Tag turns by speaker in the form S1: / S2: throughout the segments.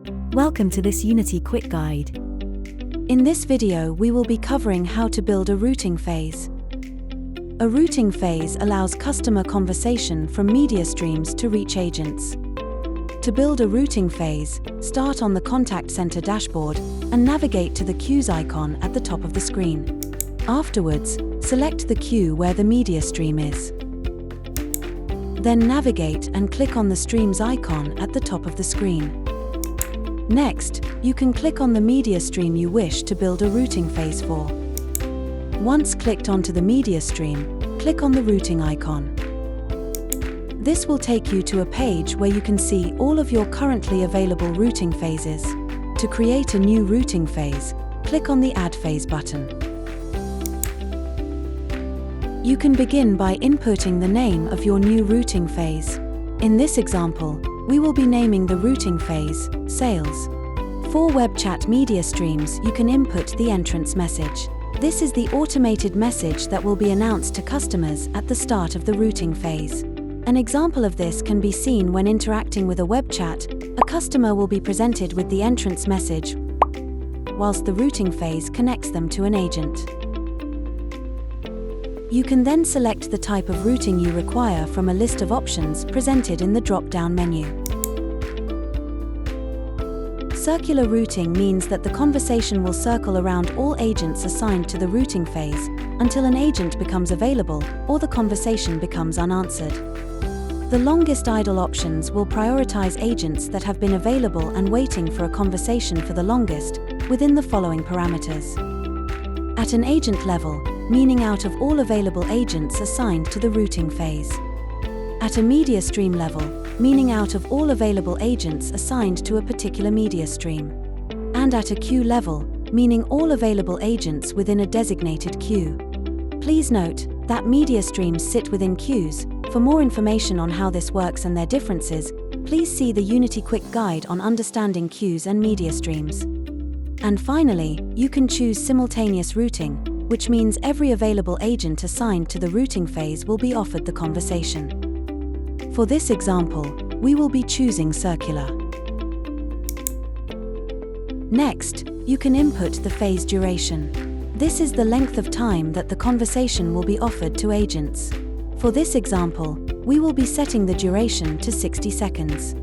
S1: Welcome to this Unity Quick Guide.
S2: In this video we will be covering how to build a routing phase. A routing phase allows customer conversation from media streams to reach agents. To build a routing phase, start on the Contact Center dashboard and navigate to the queues icon at the top of the screen. Afterwards, select the queue where the media stream is. Then navigate and click on the streams icon at the top of the screen. Next, you can click on the media stream you wish to build a routing phase for. Once clicked onto the media stream, click on the routing icon. This will take you to a page where you can see all of your currently available routing phases. To create a new routing phase, click on the Add Phase button. You can begin by inputting the name of your new routing phase. In this example, we will be naming the routing phase Sales. For web chat media streams, you can input the entrance message. This is the automated message that will be announced to customers at the start of the routing phase. An example of this can be seen when interacting with a web chat. A customer will be presented with the entrance message, whilst the routing phase connects them to an agent. You can then select the type of routing you require from a list of options presented in the drop-down menu. Circular routing means that the conversation will circle around all agents assigned to the routing phase until an agent becomes available or the conversation becomes unanswered. The longest idle options will prioritize agents that have been available and waiting for a conversation for the longest, within the following parameters. At an agent level, meaning out of all available agents assigned to the routing phase. At a media stream level, meaning out of all available agents assigned to a particular media stream. And at a queue level, meaning all available agents within a designated queue. Please note that media streams sit within queues. For more information on how this works and their differences, please see the Unity Quick Guide on understanding queues and media streams. And finally, you can choose simultaneous routing, which means every available agent assigned to the routing phase will be offered the conversation. For this example, we will be choosing circular. Next, you can input the phase duration. This is the length of time that the conversation will be offered to agents. For this example, we will be setting the duration to 60 seconds.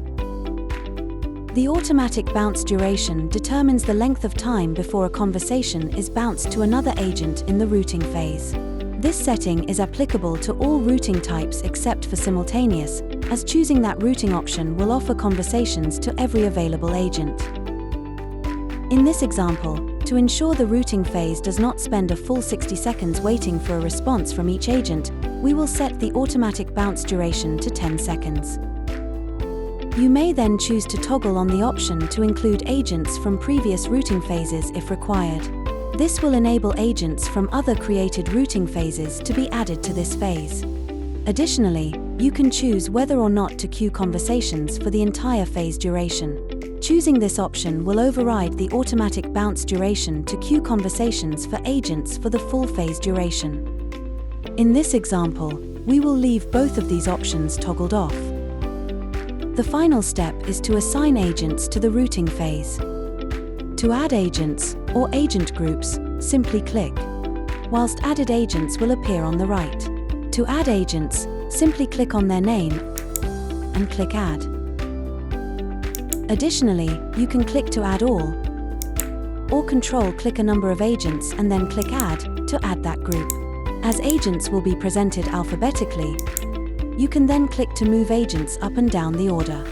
S2: The automatic bounce duration determines the length of time before a conversation is bounced to another agent in the routing phase. This setting is applicable to all routing types except for simultaneous, as choosing that routing option will offer conversations to every available agent. In this example, to ensure the routing phase does not spend a full 60 seconds waiting for a response from each agent, we will set the automatic bounce duration to 10 seconds. You may then choose to toggle on the option to include agents from previous routing phases if required. This will enable agents from other created routing phases to be added to this phase. Additionally, you can choose whether or not to queue conversations for the entire phase duration. Choosing this option will override the automatic bounce duration to queue conversations for agents for the full phase duration. In this example, we will leave both of these options toggled off. The final step is to assign agents to the routing phase. To add agents, or agent groups, simply click, whilst added agents will appear on the right. To add agents, simply click on their name and click Add. Additionally, you can click to add all, or Control-click a number of agents and then click Add to add that group. As agents will be presented alphabetically, you can then click to move agents up and down the order.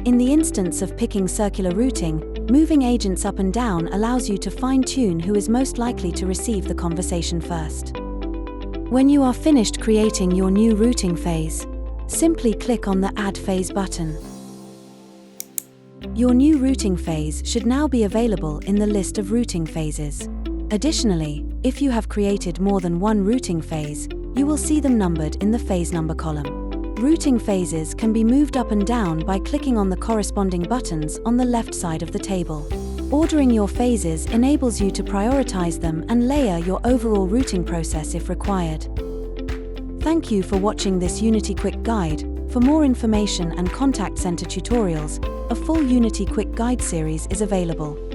S2: In the instance of picking circular routing, moving agents up and down allows you to fine-tune who is most likely to receive the conversation first. When you are finished creating your new routing phase, simply click on the Add Phase button. Your new routing phase should now be available in the list of routing phases. Additionally, if you have created more than one routing phase, you will see them numbered in the phase number column. Routing phases can be moved up and down by clicking on the corresponding buttons on the left side of the table. Ordering your phases enables you to prioritize them and layer your overall routing process if required. Thank you for watching this Unity Quick Guide. For more information and contact center tutorials, a full Unity Quick Guide series is available.